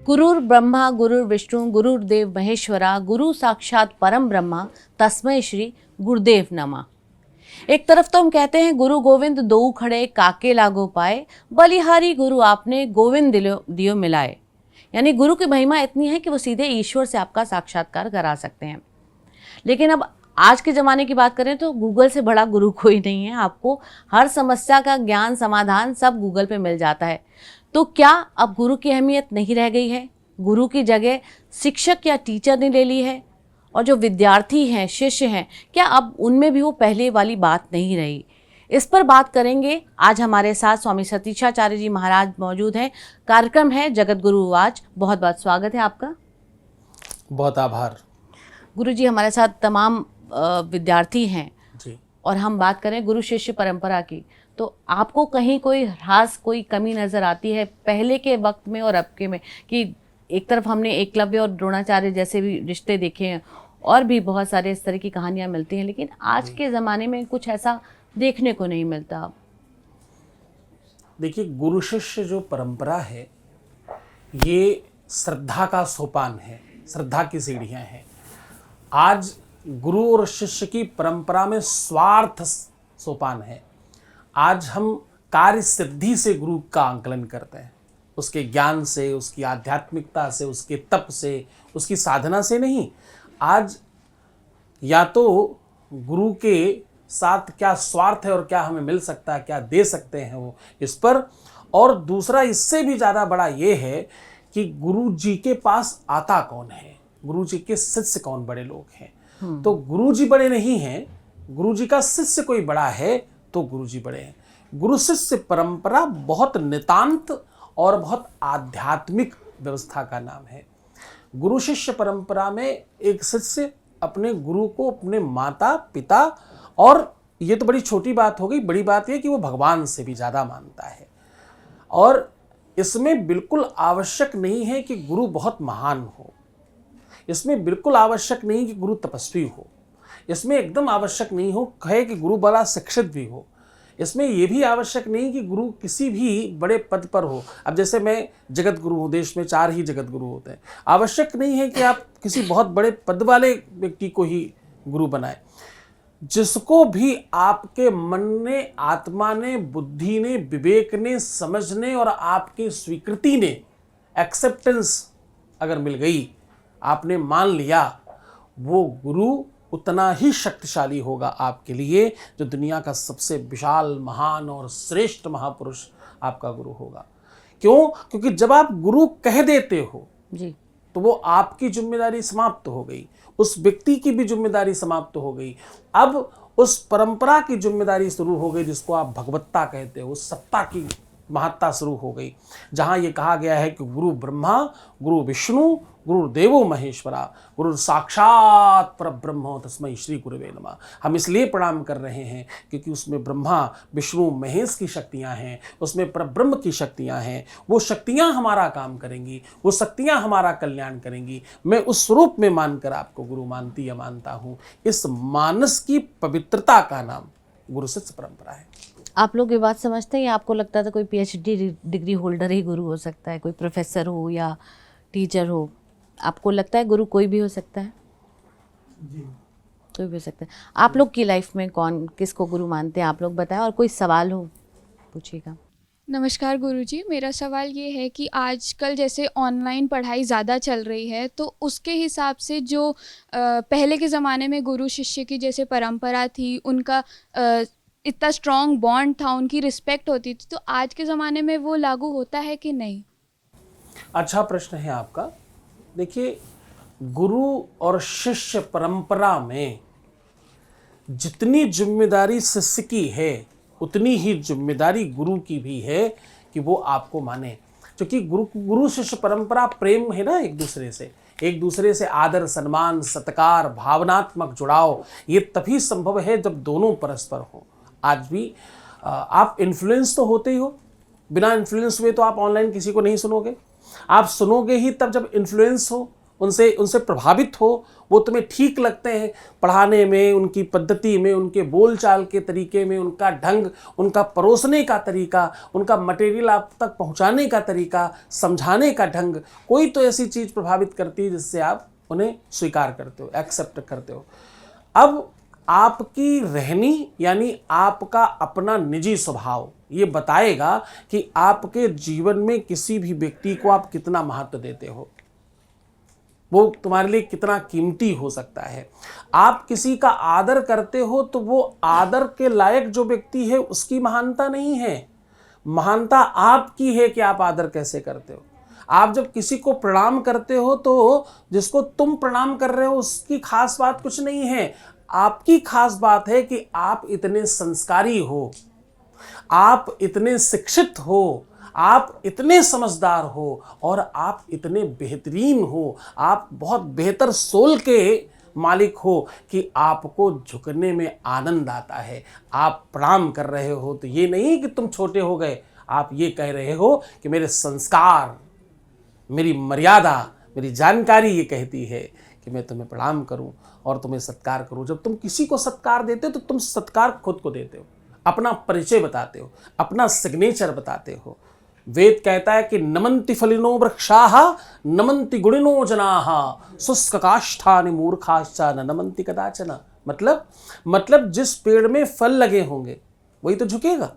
गुरुर् ब्रह्मा गुरुर्विष्णु गुरुर्देव महेश्वरा गुरु साक्षात परम ब्रह्मा तस्मै श्री गुरुदेव नमः। एक तरफ तो हम कहते हैं गुरु गोविंद दो खड़े काके लागो पाए, बलिहारी गुरु आपने गोविंद दियो मिलाए। यानी गुरु की महिमा इतनी है कि वो सीधे ईश्वर से आपका साक्षात्कार करा सकते हैं। लेकिन अब आज के ज़माने की बात करें तो गूगल से बड़ा गुरु कोई नहीं है। आपको हर समस्या का ज्ञान समाधान सब गूगल पे मिल जाता है। तो क्या अब गुरु की अहमियत नहीं रह गई है? गुरु की जगह शिक्षक या टीचर ने ले ली है? और जो विद्यार्थी हैं, शिष्य हैं, क्या अब उनमें भी वो पहले वाली बात नहीं रही? इस पर बात करेंगे। आज हमारे साथ स्वामी सतीशाचार्य जी महाराज मौजूद हैं। कार्यक्रम है जगत गुरु आज। बहुत बहुत स्वागत है आपका। बहुत आभार। गुरु जी, हमारे साथ तमाम विद्यार्थी हैं जी। और हम बात करें गुरु शिष्य परंपरा की, तो आपको कहीं कोई खास कोई कमी नज़र आती है पहले के वक्त में और अब के में? कि एक तरफ हमने एकलव्य और द्रोणाचार्य जैसे भी रिश्ते देखे हैं और भी बहुत सारे इस तरह की कहानियां मिलती हैं, लेकिन आज के ज़माने में कुछ ऐसा देखने को नहीं मिलता। देखिए, गुरु शिष्य जो परंपरा है ये श्रद्धा का सोपान है, श्रद्धा की सीढ़ियां हैं। आज गुरु और शिष्य की परंपरा में स्वार्थ सोपान है। आज हम कार्य सिद्धि से गुरु का आंकलन करते हैं, उसके ज्ञान से, उसकी आध्यात्मिकता से, उसके तप से, उसकी साधना से नहीं। आज या तो गुरु के साथ क्या स्वार्थ है और क्या हमें मिल सकता है, क्या दे सकते हैं वो इस पर, और दूसरा इससे भी ज़्यादा बड़ा ये है कि गुरु जी के पास आता कौन है, गुरु जी के शिष्य कौन बड़े लोग हैं। तो गुरु जी बड़े नहीं हैं, गुरु जी का शिष्य कोई बड़ा है तो गुरु जी बड़े हैं। गुरु शिष्य परंपरा बहुत नितांत और बहुत आध्यात्मिक व्यवस्था का नाम है। गुरु शिष्य परंपरा में एक शिष्य अपने गुरु को अपने माता पिता, और ये तो बड़ी छोटी बात हो गई, बड़ी बात यह कि वो भगवान से भी ज़्यादा मानता है। और इसमें बिल्कुल आवश्यक नहीं है कि गुरु बहुत महान हो, इसमें बिल्कुल आवश्यक नहीं कि गुरु तपस्वी हो, इसमें एकदम आवश्यक नहीं हो कहे कि गुरु बड़ा शिक्षित भी हो, इसमें यह भी आवश्यक नहीं कि गुरु किसी भी बड़े पद पर हो। अब जैसे मैं जगत गुरु हूँ, देश में 4 ही जगत गुरु होते हैं, आवश्यक नहीं है कि आप किसी बहुत बड़े पद वाले व्यक्ति को ही गुरु बनाए। जिसको भी आपके मन ने, आत्मा ने, बुद्धि ने, विवेक ने, समझने और आपकी स्वीकृति ने, एक्सेप्टेंस अगर मिल गई, आपने मान लिया, वो गुरु उतना ही शक्तिशाली होगा आपके लिए जो दुनिया का सबसे विशाल, महान और श्रेष्ठ महापुरुष आपका गुरु होगा। क्यों? क्योंकि जब आप गुरु कह देते हो जी, तो वो आपकी जिम्मेदारी समाप्त हो गई, उस व्यक्ति की भी जिम्मेदारी समाप्त हो गई। अब उस परंपरा की जिम्मेदारी शुरू हो गई जिसको आप भगवत्ता कहते हो, उस सत्ता की महत्ता शुरू हो गई, जहाँ ये कहा गया है कि गुरु ब्रह्मा गुरु विष्णु गुरुदेवो महेश्वरा गुरु साक्षात परब्रह्म तस्मै श्री गुरुवे नमः। हम इसलिए प्रणाम कर रहे हैं क्योंकि उसमें ब्रह्मा विष्णु महेश की शक्तियां हैं, उसमें परब्रह्म की शक्तियां हैं। वो शक्तियां हमारा काम करेंगी, वो शक्तियां हमारा कल्याण करेंगी। मैं उस स्वरूप में मानकर आपको गुरु मानती या मानता हूँ। इस मानस की पवित्रता का नाम गुरु शिष्य परंपरा है। आप लोग ये बात समझते हैं या आपको लगता था कोई PhD डिग्री होल्डर ही गुरु हो सकता है, कोई प्रोफेसर हो या टीचर हो? आपको लगता है गुरु कोई भी हो सकता है? जी, कोई भी हो सकता है। आप लोग की लाइफ में कौन किसको गुरु मानते हैं, आप लोग बताएं। और कोई सवाल हो पूछिएगा। नमस्कार गुरुजी, मेरा सवाल ये है कि आजकल जैसे ऑनलाइन पढ़ाई ज़्यादा चल रही है, तो उसके हिसाब से जो पहले के ज़माने में गुरु शिष्य की जैसे परंपरा थी, उनका इतना स्ट्रॉन्ग बॉन्ड था, उनकी रिस्पेक्ट होती थी, तो आज के ज़माने में वो लागू होता है कि नहीं? अच्छा प्रश्न है आपका। देखिए, गुरु और शिष्य परंपरा में जितनी जिम्मेदारी शिष्य की है उतनी ही जिम्मेदारी गुरु की भी है कि वो आपको माने। क्योंकि गुरु शिष्य परंपरा प्रेम है ना, एक दूसरे से आदर, सम्मान, सत्कार, भावनात्मक जुड़ाव, ये तभी संभव है जब दोनों परस्पर हो। आज भी आप इन्फ्लुएंस तो होते ही हो, बिना इन्फ्लुएंस हुए तो आप ऑनलाइन किसी को नहीं सुनोगे। आप सुनोगे ही तब जब इन्फ्लुएंस हो, उनसे उनसे प्रभावित हो, वो तुम्हें ठीक लगते हैं पढ़ाने में, उनकी पद्धति में, उनके बोलचाल के तरीके में, उनका ढंग, उनका परोसने का तरीका, उनका मटेरियल आप तक पहुंचाने का तरीका, समझाने का ढंग, कोई तो ऐसी चीज़ प्रभावित करती है जिससे आप उन्हें स्वीकार करते हो, एक्सेप्ट करते हो। अब आपकी रहनी यानी आपका अपना निजी स्वभाव ये बताएगा कि आपके जीवन में किसी भी व्यक्ति को आप कितना महत्व देते हो, वो तुम्हारे लिए कितना कीमती हो सकता है। आप किसी का आदर करते हो तो वो आदर के लायक जो व्यक्ति है उसकी महानता नहीं है, महानता आपकी है कि आप आदर कैसे करते हो। आप जब किसी को प्रणाम करते हो तो जिसको तुम प्रणाम कर रहे हो उसकी खास बात कुछ नहीं है, आपकी खास बात है कि आप इतने संस्कारी हो, आप इतने शिक्षित हो, आप इतने समझदार हो और आप इतने बेहतरीन हो, आप बहुत बेहतर सोल के मालिक हो कि आपको झुकने में आनंद आता है। आप प्रणाम कर रहे हो तो ये नहीं कि तुम छोटे हो गए, आप ये कह रहे हो कि मेरे संस्कार, मेरी मर्यादा, मेरी जानकारी ये कहती है कि मैं तुम्हें प्रणाम करूं और तुम्हें सत्कार करूं। जब तुम किसी को सत्कार देते हो तो तुम सत्कार खुद को देते हो, अपना परिचय बताते हो, अपना सिग्नेचर बताते हो। वेद कहता है कि नमन्ति फलिनो वृक्षाः नमन्ति गुणिनो जनाः शुष्क काष्ठानि मूर्खाश्च न नमन्ति कदाचन। मतलब जिस पेड़ में फल लगे होंगे वही तो झुकेगा।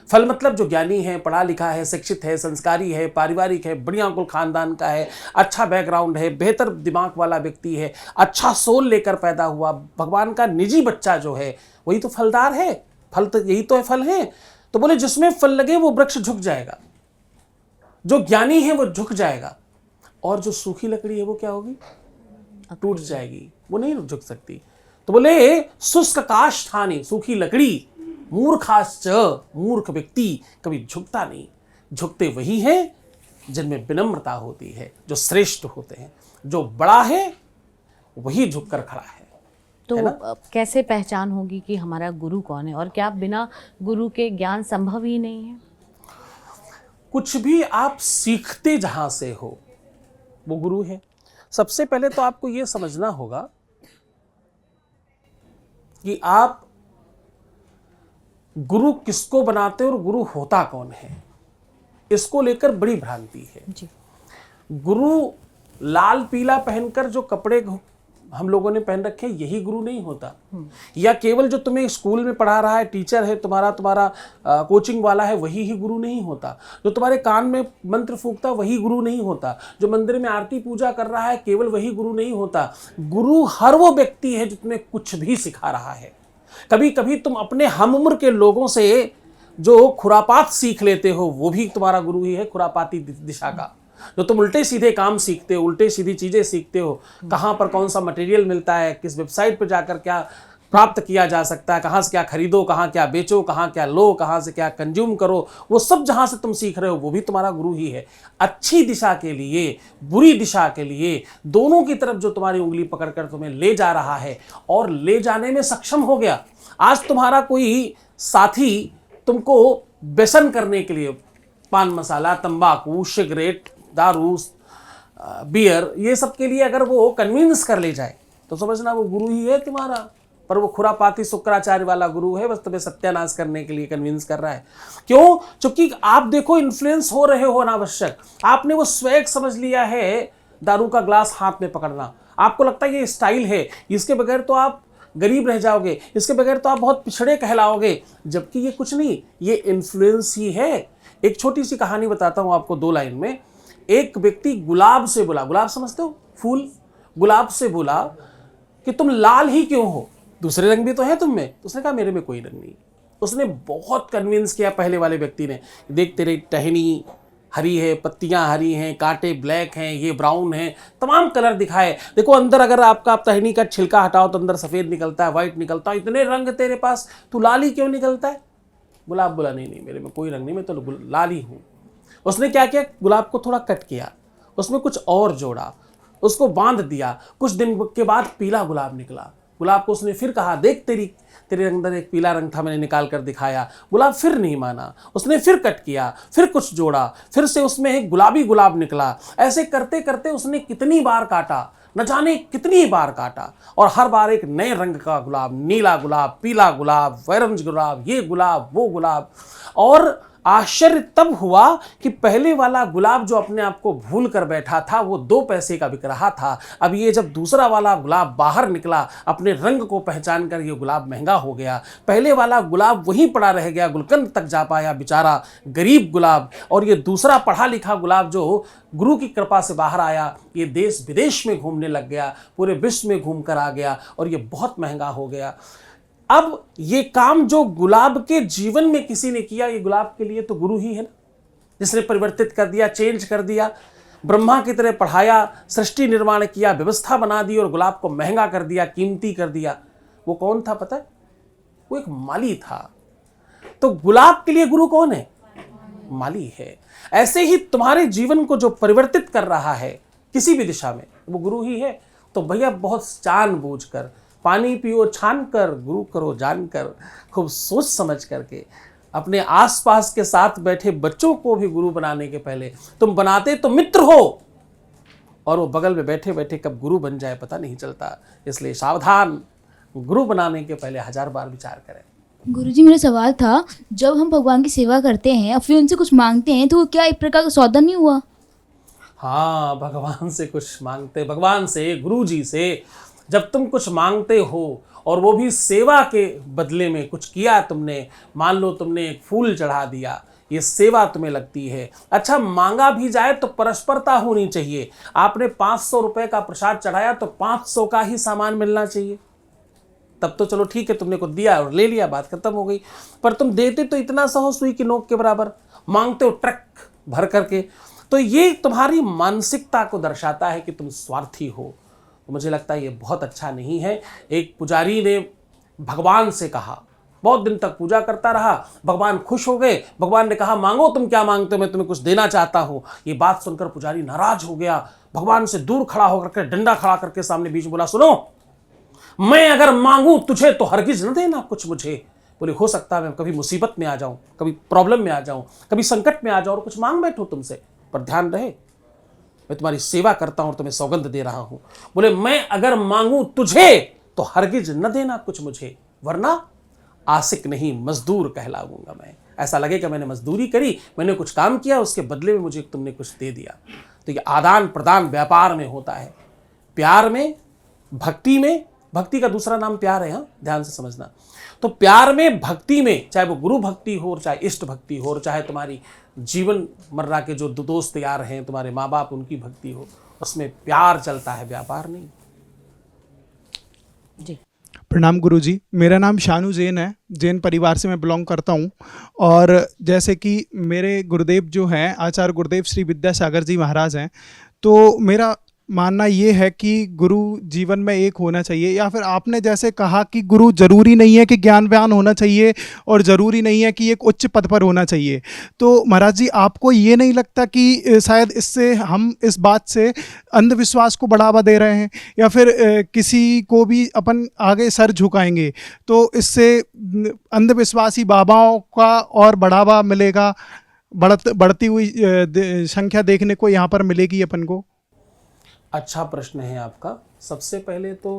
फल मतलब जो ज्ञानी है, पढ़ा लिखा है, शिक्षित है, संस्कारी है, पारिवारिक है, बढ़िया कुल खानदान का है, अच्छा बैकग्राउंड है, बेहतर दिमाग वाला व्यक्ति है, अच्छा सोल लेकर पैदा हुआ, भगवान का निजी बच्चा जो है वही तो फलदार है। फल तो यही तो है, फल है। तो बोले जिसमें फल लगे वो वृक्ष झुक जाएगा, जो ज्ञानी है वो झुक जाएगा, और जो सूखी लकड़ी है वो क्या होगी, टूट जाएगी, वो नहीं झुक सकती। तो बोले शुष्क काष्ठानि, सूखी लकड़ी, मूर्खाश्च, मूर्ख व्यक्ति कभी झुकता नहीं। झुकते वही हैं जिनमें विनम्रता होती है, जो श्रेष्ठ होते हैं, जो बड़ा है वही झुककर खड़ा है। तो कैसे पहचान होगी कि हमारा गुरु कौन है, और क्या बिना गुरु के ज्ञान संभव ही नहीं है? कुछ भी आप सीखते जहां से हो वो गुरु है। सबसे पहले तो आपको यह समझना होगा कि आप गुरु किसको बनाते हो और गुरु होता कौन है, इसको लेकर बड़ी भ्रांति है जी। गुरु लाल पीला पहनकर जो कपड़े हम लोगों ने पहन रखे यही गुरु नहीं होता, या केवल जो तुम्हें स्कूल में पढ़ा रहा है, टीचर है तुम्हारा कोचिंग वाला है वही ही गुरु नहीं होता, जो तुम्हारे कान में मंत्र फूंकता वही गुरु नहीं होता, जो मंदिर में आरती पूजा कर रहा है केवल वही गुरु नहीं होता। गुरु हर वो व्यक्ति है जो तुम्हें कुछ भी सिखा रहा है। कभी कभी तुम अपने हम उम्र के लोगों से जो खुरापात सीख लेते हो वो भी तुम्हारा गुरु ही है, खुरापाती दिशा का। जो तुम उल्टे सीधे काम सीखते हो, उल्टे सीधी चीज़ें सीखते हो, कहाँ पर कौन सा मटेरियल मिलता है, किस वेबसाइट पर जाकर क्या प्राप्त किया जा सकता है, कहाँ से क्या खरीदो, कहाँ क्या बेचो, कहाँ क्या लो, कहाँ से क्या कंज्यूम करो, वो सब जहाँ से तुम सीख रहे हो वो भी तुम्हारा गुरु ही है। अच्छी दिशा के लिए, बुरी दिशा के लिए, दोनों की तरफ जो तुम्हारी उंगली पकड़कर तुम्हें ले जा रहा है और ले जाने में सक्षम हो गया। आज तुम्हारा कोई साथी तुमको व्यसन करने के लिए पान मसाला, तंबाकू, सिगरेट, दारू, बियर, ये सब के लिए अगर वो कन्विंस कर ले जाए तो समझना वो गुरु ही है तुम्हारा। पर वो खुरापाती शुक्राचार्य वाला गुरु है, बस तुम्हें सत्यानाश करने के लिए कन्विंस कर रहा है। क्यों? क्योंकि आप देखो इन्फ्लुएंस हो रहे हो अनावश्यक। आपने वो स्वैग समझ लिया है, दारू का ग्लास हाथ में पकड़ना। आपको लगता है ये स्टाइल है, इसके बगैर तो आप गरीब रह जाओगे, इसके बगैर तो आप बहुत पिछड़े कहलाओगे, जबकि ये कुछ नहीं, ये इन्फ्लुएंस ही है। एक छोटी सी कहानी बताता हूँ आपको 2 लाइन में। एक व्यक्ति गुलाब से बोला, गुलाब समझते हो, फूल, गुलाब से बोला कि तुम लाल ही क्यों हो, दूसरे रंग भी तो है तुम में। तो उसने कहा मेरे में कोई रंग नहीं। उसने बहुत कन्विंस किया पहले वाले व्यक्ति ने, देख तेरी टहनी हरी है, पत्तियां हरी हैं, कांटे ब्लैक हैं, ये ब्राउन है, तमाम कलर दिखाए। देखो अंदर अगर आपका टहनी का छिलका हटाओ तो अंदर सफ़ेद निकलता है, वाइट निकलता है, इतने रंग तेरे पास, तू लाल ही क्यों निकलता है? गुलाब बोला नहीं मेरे में कोई रंग नहीं, मैं तो लाल ही हूँ। उसने क्या किया, गुलाब को थोड़ा कट किया, उसमें कुछ और जोड़ा, उसको बांध दिया। कुछ दिन के बाद पीला गुलाब निकला। गुलाब को उसने फिर कहा देख तेरे अंदर एक पीला रंग था, मैंने निकाल कर दिखाया। गुलाब फिर नहीं माना, उसने फिर कट किया, फिर कुछ जोड़ा, फिर से उसमें एक गुलाबी गुलाब निकला। ऐसे करते करते उसने कितनी बार काटा, न जाने कितनी बार काटा, और हर बार एक नए रंग का गुलाब, नीला गुलाब, पीला गुलाब, ऑरेंज गुलाब, ये गुलाब, वो गुलाब। और आश्चर्य तब हुआ कि पहले वाला गुलाब जो अपने आप को भूल कर बैठा था वो 2 पैसे का बिक रहा था। अब ये जब दूसरा वाला गुलाब बाहर निकला, अपने रंग को पहचान कर, ये गुलाब महंगा हो गया। पहले वाला गुलाब वहीं पड़ा रह गया, गुलकंद तक जा पाया बेचारा गरीब गुलाब। और ये दूसरा पढ़ा लिखा गुलाब जो गुरु की कृपा से बाहर आया, ये देश विदेश में घूमने लग गया, पूरे विश्व में घूम कर आ गया, और ये बहुत महंगा हो गया। अब ये काम जो गुलाब के जीवन में किसी ने किया, ये गुलाब के लिए तो गुरु ही है ना, जिसने परिवर्तित कर दिया, चेंज कर दिया, ब्रह्मा की तरह पढ़ाया, सृष्टि निर्माण किया, व्यवस्था बना दी और गुलाब को महंगा कर दिया, कीमती कर दिया। वो कौन था पता है? वो एक माली था। तो गुलाब के लिए गुरु कौन है? माली है। ऐसे ही तुम्हारे जीवन को जो परिवर्तित कर रहा है किसी भी दिशा में, वो गुरु ही है। तो भैया बहुत जानबूझ कर, पानी पियो छान कर, गुरु करो जान कर, खूब सोच समझ करके अपने आसपास के साथ बैठे बच्चों को भी गुरु बनाने के पहले, तुम बनाते तो मित्र हो, और वो बगल में बैठे बैठे कब गुरु बन जाए पता नहीं चलता। इसलिए सावधान, गुरु बनाने के पहले 1000 बार विचार करें। गुरुजी, मेरा सवाल था, जब हम भगवान की सेवा करते हैं और फिर उनसे कुछ मांगते हैं तो क्या एक प्रकार का सौदा नहीं हुआ? हाँ, भगवान से कुछ मांगते, भगवान से, गुरु जी से जब तुम कुछ मांगते हो और वो भी सेवा के बदले में कुछ किया तुमने, मान लो तुमने एक फूल चढ़ा दिया, ये सेवा तुम्हें लगती है। अच्छा, मांगा भी जाए तो परस्परता होनी चाहिए। आपने 500 रुपए का प्रसाद चढ़ाया तो 500 का ही सामान मिलना चाहिए, तब तो चलो ठीक है, तुमने को दिया और ले लिया, बात खत्म हो गई। पर तुम देते तो इतना सा हो सुई की नोक के बराबर, मांगते हो ट्रक भर करके। तो ये तुम्हारी मानसिकता को दर्शाता है कि तुम स्वार्थी हो। तो मुझे लगता है ये बहुत अच्छा नहीं है। एक पुजारी ने भगवान से कहा, बहुत दिन तक पूजा करता रहा, भगवान खुश हो गए, भगवान ने कहा मांगो तुम क्या मांगते हो, मैं तुम्हें कुछ देना चाहता हूँ। ये बात सुनकर पुजारी नाराज हो गया, भगवान से दूर खड़ा होकर के डंडा खड़ा करके सामने बीच में बोला, सुनो, मैं अगर मांगू तुझे तो हरगिज न देना कुछ मुझे। बोले हो सकता है मैं कभी मुसीबत में आ जाऊं, कभी प्रॉब्लम में आ जाऊं, कभी संकट में आ जाऊं और कुछ मांग बैठूं तुमसे, पर ध्यान रहे मैं तुम्हारी सेवा करता हूं और तुम्हें सौगंध दे रहा हूं। बोले मैं अगर मांगू तुझे तो हरगिज न देना कुछ मुझे, वरना आशिक नहीं मजदूर कहलाऊंगा मैं। ऐसा लगेगा मैंने मजदूरी करी, मैंने कुछ काम किया, उसके बदले में मुझे तुमने कुछ दे दिया। तो ये आदान प्रदान व्यापार में होता है, प्यार में, भक्ति में। भक्ति का दूसरा नाम प्यार है, हाँ, ध्यान से समझना। तो प्यार में, भक्ति में, चाहे वो गुरु भक्ति हो, चाहे इष्ट भक्ति हो, चाहे तुम्हारी जीवन मर्रा के जो दोस्त यार हैं, तुम्हारे माँ बाप, उनकी भक्ति हो, उसमें प्यार चलता है, व्यापार नहीं। जी प्रणाम गुरुजी, मेरा नाम शानू जैन है, जैन परिवार से मैं बिलोंग करता हूँ। और जैसे कि मेरे गुरुदेव जो हैं आचार्य गुरुदेव श्री विद्यासागर जी महाराज हैं, तो मेरा मानना ये है कि गुरु जीवन में एक होना चाहिए। या फिर आपने जैसे कहा कि गुरु जरूरी नहीं है कि ज्ञानवान होना चाहिए और ज़रूरी नहीं है कि एक उच्च पद पर होना चाहिए, तो महाराज जी आपको ये नहीं लगता कि शायद इससे हम इस बात से अंधविश्वास को बढ़ावा दे रहे हैं, या फिर किसी को भी अपन आगे सर झुकाएंगे तो इससे अंधविश्वासी बाबाओं का और बढ़ावा मिलेगा, बढ़ती हुई संख्या देखने को यहाँ पर मिलेगी अपन को? अच्छा प्रश्न है आपका। सबसे पहले तो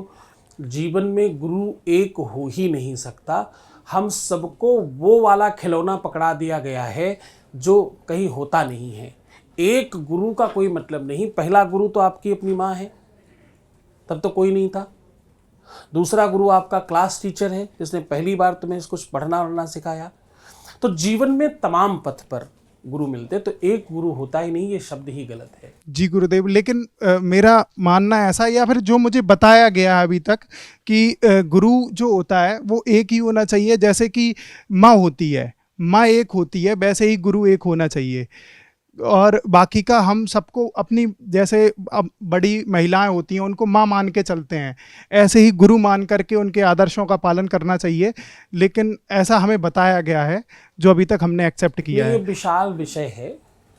जीवन में गुरु एक हो ही नहीं सकता। हम सबको वो वाला खिलौना पकड़ा दिया गया है जो कहीं होता नहीं है। एक गुरु का कोई मतलब नहीं। पहला गुरु तो आपकी अपनी माँ है, तब तो कोई नहीं था। दूसरा गुरु आपका क्लास टीचर है जिसने पहली बार तुम्हें कुछ पढ़ना वढ़ना सिखाया। तो जीवन में तमाम पथ पर गुरु मिलते, तो एक गुरु होता ही नहीं, ये शब्द ही गलत है। जी गुरुदेव, लेकिन मेरा मानना ऐसा, या फिर जो मुझे बताया गया है अभी तक, कि गुरु जो होता है वो एक ही होना चाहिए। जैसे कि माँ होती है, माँ एक होती है, वैसे ही गुरु एक होना चाहिए। और बाकी का हम सबको अपनी, जैसे अब बड़ी महिलाएं होती हैं उनको माँ मान के चलते हैं, ऐसे ही गुरु मान करके उनके आदर्शों का पालन करना चाहिए। लेकिन ऐसा हमें बताया गया है जो अभी तक हमने एक्सेप्ट किया है। ये विशाल विषय है।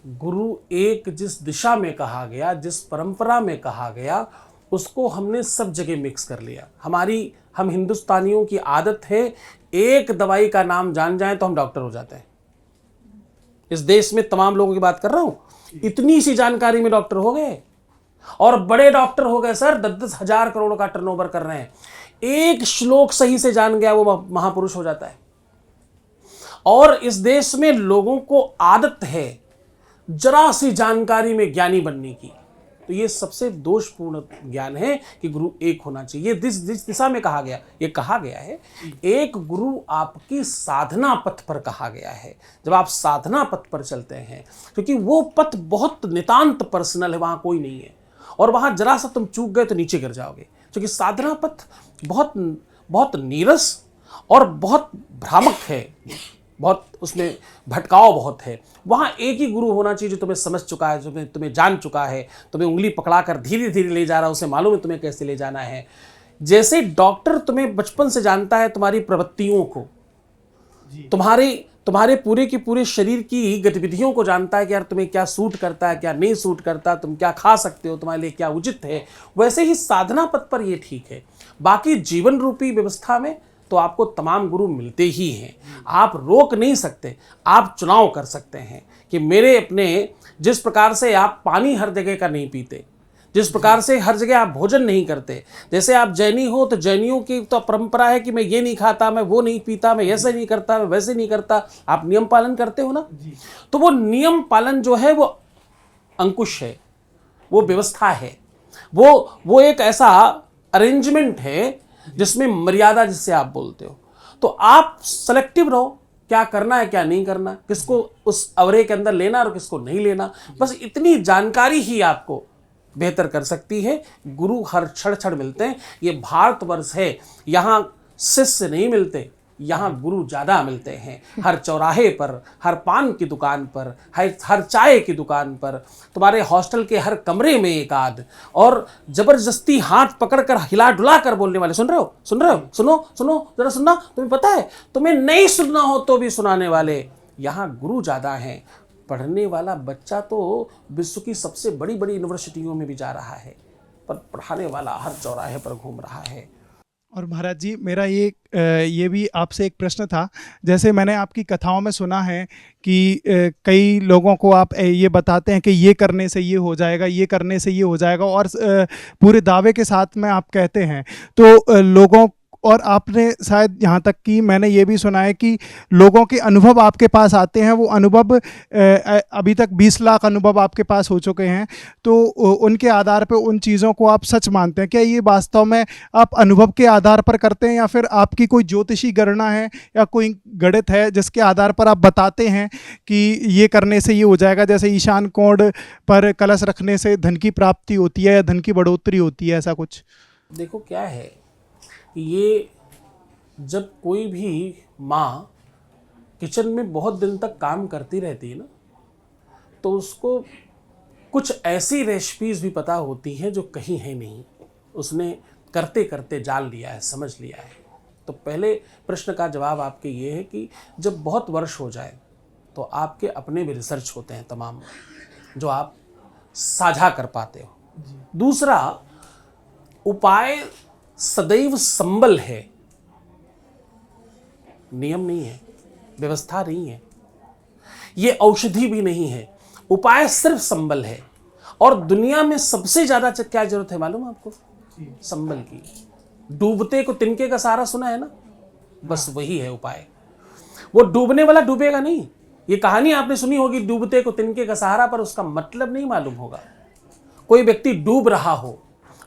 गुरु एक जिस दिशा में कहा गया, जिस परंपरा में कहा गया, उसको हमने सब जगह मिक्स कर लिया। हम हिंदुस्तानियों की आदत है, एक दवाई का नाम जान जाए तो हम डॉक्टर हो जाते हैं। इस देश में तमाम लोगों की बात कर रहा हूं, इतनी सी जानकारी में डॉक्टर हो गए। और बड़े डॉक्टर हो गए सर, 10-10 हजार करोड़ का टर्नओवर कर रहे हैं। एक श्लोक सही से जान गया वो महापुरुष हो जाता है। और इस देश में लोगों को आदत है जरा सी जानकारी में ज्ञानी बनने की। तो ये सबसे दोषपूर्ण ज्ञान है कि गुरु एक होना चाहिए। जिस दिशा में कहा गया, ये कहा गया है एक गुरु आपकी साधना पथ पर कहा गया है। जब आप साधना पथ पर चलते हैं, क्योंकि वो पथ बहुत नितांत पर्सनल है, वहां कोई नहीं है, और वहां जरा सा तुम चूक गए तो नीचे गिर जाओगे। क्योंकि साधना पथ बहुत बहुत नीरस और बहुत भ्रामक है, बहुत उसमें भटकाव बहुत है। वहाँ एक ही गुरु होना चाहिए जो तुम्हें समझ चुका है, जो तुम्हें जान चुका है, तुम्हें उंगली पकड़ाकर धीरे धीरे ले जा रहा है, उसे मालूम है तुम्हें कैसे ले जाना है। जैसे डॉक्टर तुम्हें बचपन से जानता है, तुम्हारी प्रवृत्तियों को, तुम्हारे पूरे की पूरे शरीर की गतिविधियों को जानता है कि यार तुम्हें क्या सूट करता है, क्या नहीं सूट करता, तुम क्या खा सकते हो, तुम्हारे लिए क्या उचित है। वैसे ही साधना पथ पर ये ठीक है। बाकी जीवन रूपी व्यवस्था में तो आपको तमाम गुरु मिलते ही हैं। आप रोक नहीं सकते, आप चुनाव कर सकते हैं कि मेरे अपने, जिस प्रकार से आप पानी हर जगह का नहीं पीते, जिस प्रकार से हर जगह आप भोजन नहीं करते, जैसे आप जैनी हो तो जैनियों की तो परंपरा है कि मैं ये नहीं खाता, मैं वो नहीं पीता, मैं ऐसे नहीं करता, मैं वैसे नहीं करता, आप नियम पालन करते हो ना। तो वो नियम पालन जो है वो अंकुश है, वो व्यवस्था है, वो एक ऐसा अरेंजमेंट है जिसमें मर्यादा, जिससे आप बोलते हो। तो आप सेलेक्टिव रहो, क्या करना है क्या नहीं करना, किसको उस अवरे के अंदर लेना और किसको नहीं लेना। बस इतनी जानकारी ही आपको बेहतर कर सकती है। गुरु हर क्षण क्षण मिलते हैं। ये भारतवर्ष है, यहाँ शिष्य नहीं मिलते, यहाँ गुरु ज़्यादा मिलते हैं। हर चौराहे पर, हर पान की दुकान पर, हर चाय की दुकान पर, तुम्हारे हॉस्टल के हर कमरे में एक आध, और ज़बरदस्ती हाथ पकड़कर हिला डुला कर बोलने वाले। सुन रहे हो, सुन रहे हो, सुनो सुनो जरा सुनना। तुम्हें पता है, तुम्हें नहीं सुनना हो तो भी सुनाने वाले यहाँ गुरु ज़्यादा हैं। पढ़ने वाला बच्चा तो विश्व की सबसे बड़ी बड़ी यूनिवर्सिटियों में भी जा रहा है, पर पढ़ाने वाला हर चौराहे पर घूम रहा है। और महाराज जी, मेरा ये भी आपसे एक प्रश्न था। जैसे मैंने आपकी कथाओं में सुना है कि कई लोगों को आप ये बताते हैं कि ये करने से ये हो जाएगा, ये करने से ये हो जाएगा, और पूरे दावे के साथ में आप कहते हैं तो लोगों, और आपने शायद यहाँ तक कि मैंने ये भी सुना है कि लोगों के अनुभव आपके पास आते हैं, वो अनुभव अभी तक 20 लाख अनुभव आपके पास हो चुके हैं, तो उनके आधार पर उन चीज़ों को आप सच मानते हैं। क्या ये वास्तव में आप अनुभव के आधार पर करते हैं, या फिर आपकी कोई ज्योतिषी गणना है या कोई गणित है जिसके आधार पर आप बताते हैं कि ये करने से ये हो जाएगा? जैसे ईशान कोण पर कलश रखने से धन की प्राप्ति होती है या धन की बढ़ोतरी होती है, ऐसा कुछ? देखो क्या है, ये जब कोई भी माँ किचन में बहुत दिन तक काम करती रहती है ना, तो उसको कुछ ऐसी रेसिपीज़ भी पता होती हैं जो कहीं है नहीं, उसने करते करते जान लिया है, समझ लिया है। तो पहले प्रश्न का जवाब आपके ये है कि जब बहुत वर्ष हो जाए तो आपके अपने भी रिसर्च होते हैं तमाम, जो आप साझा कर पाते हो। दूसरा, उपाय सदैव संबल है, नियम नहीं है, व्यवस्था नहीं है, ये औषधि भी नहीं है। उपाय सिर्फ संबल है। और दुनिया में सबसे ज्यादा क्या जरूरत है मालूम आपको? संबल की। डूबते को तिनके का सहारा सुना है ना, बस वही है उपाय। वो डूबने वाला डूबेगा नहीं। ये कहानी आपने सुनी होगी, डूबते को तिनके का सहारा, पर उसका मतलब नहीं मालूम होगा। कोई व्यक्ति डूब रहा हो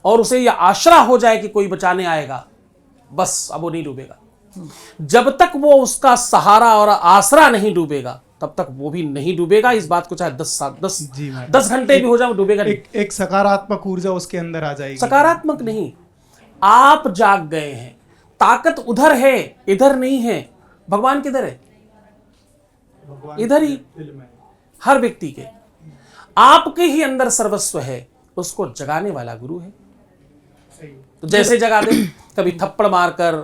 और उसे यह आशा हो जाए कि कोई बचाने आएगा, बस अब वो नहीं डूबेगा। जब तक वो उसका सहारा और आसरा नहीं डूबेगा तब तक वो भी नहीं डूबेगा। इस बात को चाहे 10 घंटे भी हो जाए, वो डूबेगा नहीं। एक सकारात्मक ऊर्जा उसके अंदर आ जाएगी। सकारात्मक नहीं, आप जाग गए हैं, ताकत उधर है, इधर नहीं है। भगवान किधर है? इधर ही, हर व्यक्ति के, आपके ही अंदर सर्वस्व है। उसको जगाने वाला गुरु है। तो जैसे जगा दे, कभी थप्पड़ मारकर,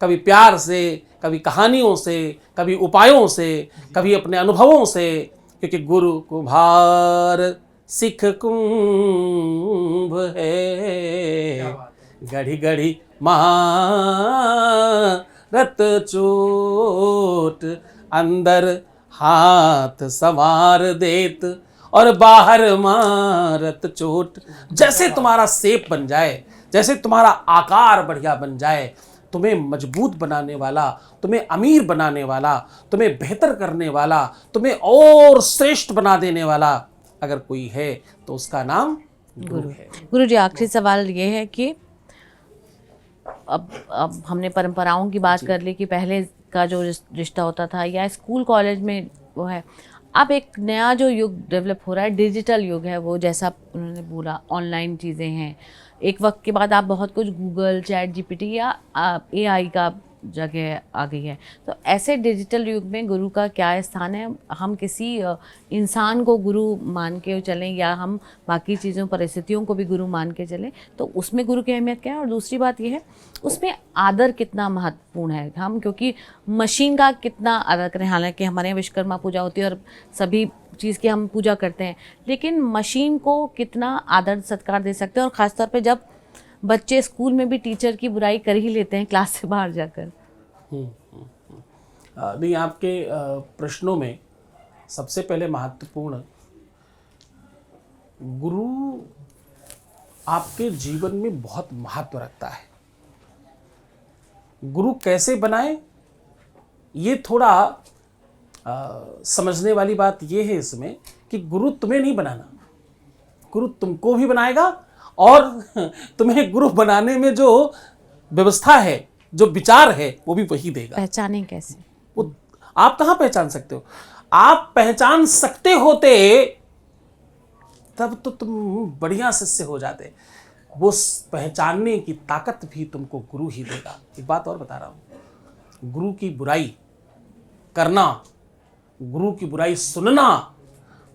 कभी प्यार से, कभी कहानियों से, कभी उपायों से, कभी अपने अनुभवों से। क्योंकि गुरु कुम्हार सिख कुंभ है, गढ़ी गढ़ी महारत चोट, अंदर हाथ संवार देत। और बाहर मारत चोट। जैसे तुम्हारा शेप बन जाए, जैसे तुम्हारा आकार बढ़िया बन जाए, तुम्हें मजबूत बनाने वाला, तुम्हें अमीर बनाने वाला, तुम्हें बेहतर करने वाला, तुम्हें और श्रेष्ठ बना देने वाला अगर कोई है तो उसका नाम गुरु है। गुरु जी, आखिरी सवाल ये है कि अब हमने परंपराओं की बात कर ली कि पहले का जो रिश्ता होता था या स्कूल कॉलेज में वो है, अब एक नया जो युग डेवलप हो रहा है, डिजिटल युग है वो, जैसा उन्होंने बोला ऑनलाइन चीज़ें हैं। एक वक्त के बाद आप बहुत कुछ गूगल, चैट जीपीटी या एआई का जगह आ गई है, तो ऐसे डिजिटल युग में गुरु का क्या स्थान है? हम किसी इंसान को गुरु मान के चलें या हम बाकी चीज़ों, परिस्थितियों को भी गुरु मान के चलें, तो उसमें गुरु की अहमियत क्या है? और दूसरी बात यह है, उसमें आदर कितना महत्वपूर्ण है? हम क्योंकि मशीन का कितना आदर करें, हालांकि हमारे यहाँ विश्वकर्मा पूजा होती है और सभी चीज़ की हम पूजा करते हैं, लेकिन मशीन को कितना आदर सत्कार दे सकते हैं? और ख़ासतौर पे जब बच्चे स्कूल में भी टीचर की बुराई कर ही लेते हैं क्लास से बाहर जाकर। नहीं, आपके प्रश्नों में सबसे पहले महत्वपूर्ण, गुरु आपके जीवन में बहुत महत्व रखता है। गुरु कैसे बनाए, ये थोड़ा समझने वाली बात ये है इसमें कि गुरु तुम्हें नहीं बनाना, गुरु तुमको भी बनाएगा और तुम्हें गुरु बनाने में जो व्यवस्था है, जो विचार है, वो भी वही देगा। पहचाने कैसे? वो आप कहाँ पहचान सकते हो? आप पहचान सकते होते तब तो तुम बढ़िया शिष्य हो जाते। वो पहचानने की ताकत भी तुमको गुरु ही देगा। एक बात और बता रहा हूं, गुरु की बुराई करना, गुरु की बुराई सुनना,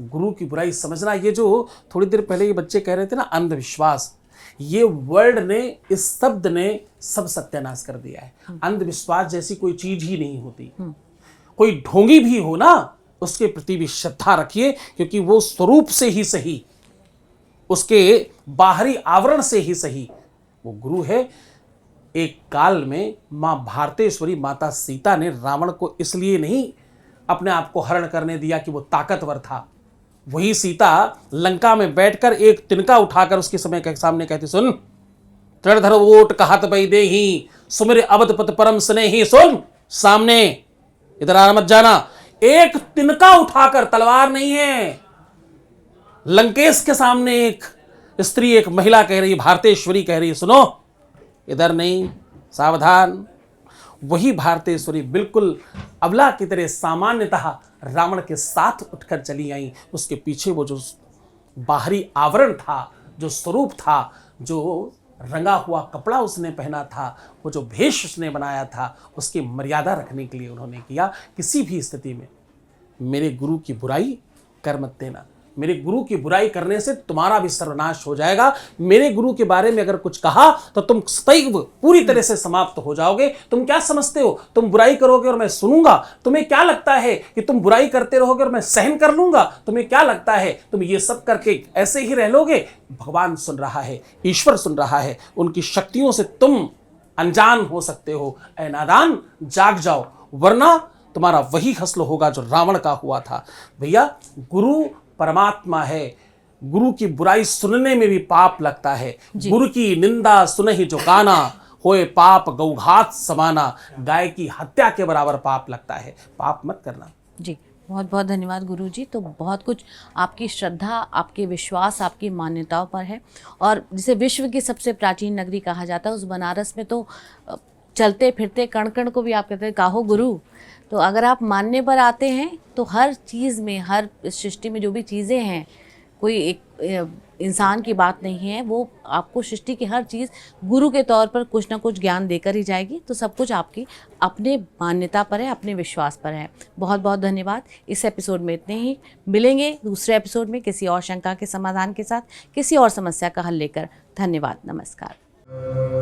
गुरु की बुराई समझना, ये जो थोड़ी देर पहले ये बच्चे कह रहे थे ना, अंधविश्वास, ये वर्ड ने, इस शब्द ने सब सत्यानाश कर दिया है। अंधविश्वास जैसी कोई चीज ही नहीं होती। कोई ढोंगी भी हो ना, उसके प्रति भी श्रद्धा रखिए, क्योंकि वो स्वरूप से ही सही, उसके बाहरी आवरण से ही सही वो गुरु है। एक काल में मां भारतेश्वरी, माता सीता ने रावण को इसलिए नहीं अपने आप को हरण करने दिया कि वो ताकतवर था। वही सीता लंका में बैठकर एक तिनका उठाकर उसके समय के सामने कहती, सुन, तृणधर वोट कहत बई देही, सुमिर अवधपत परम स्नेही। सुन, सामने इधर आ मत जाना। एक तिनका उठाकर, तलवार नहीं है, लंकेश के सामने एक स्त्री, एक महिला कह रही, भारतेश्वरी कह रही, सुनो, इधर नहीं, सावधान। वही भारतेश्वरी बिल्कुल अबला की तरह सामान्यतः रावण के साथ उठकर चली आई। उसके पीछे वो जो बाहरी आवरण था, जो स्वरूप था, जो रंगा हुआ कपड़ा उसने पहना था, वो जो भेष उसने बनाया था, उसकी मर्यादा रखने के लिए उन्होंने किया, किसी भी स्थिति में मेरे गुरु की बुराई कर मत देना। मेरे गुरु की बुराई करने से तुम्हारा भी सर्वनाश हो जाएगा। मेरे गुरु के बारे में अगर कुछ कहा तो तुम सदैव पूरी तरह से समाप्त हो जाओगे। तुम क्या समझते हो, तुम बुराई करोगे और मैं सुनूंगा? तुम्हें क्या लगता है कि तुम बुराई करते रहोगे और मैं सहन कर लूंगा? तुम्हें क्या लगता है तुम ये सब करके ऐसे ही रह लोगे? भगवान सुन रहा है, ईश्वर सुन रहा है, उनकी शक्तियों से तुम अनजान हो सकते हो। ऐ नादान, जाग जाओ, वरना तुम्हारा वही हस्ल होगा जो रावण का हुआ था। भैया, गुरु परमात्मा है। गुरु की बुराई सुनने में भी पाप लगता है। गुरु की निंदा सुनहि जो काना, होए पाप गौघात समाना। गाय की हत्या के बराबर पाप लगता है। पाप मत करना। जी, बहुत बहुत धन्यवाद गुरु जी। तो बहुत कुछ आपकी श्रद्धा, आपके विश्वास, आपकी मान्यताओं पर है। और जिसे विश्व की सबसे प्राचीन नगरी कहा जाता है, उस बनारस में तो चलते फिरते कण कण को भी आप कहते हैं काहो गुरु। तो अगर आप मानने पर आते हैं तो हर चीज़ में, हर सृष्टि में जो भी चीज़ें हैं, कोई एक इंसान की बात नहीं है, वो आपको सृष्टि की हर चीज़ गुरु के तौर पर कुछ ना कुछ ज्ञान देकर ही जाएगी। तो सब कुछ आपकी अपने मान्यता पर है, अपने विश्वास पर है। बहुत बहुत धन्यवाद। इस एपिसोड में इतने ही। मिलेंगे दूसरे एपिसोड में किसी और शंका के समाधान के साथ, किसी और समस्या का हल लेकर। धन्यवाद, नमस्कार।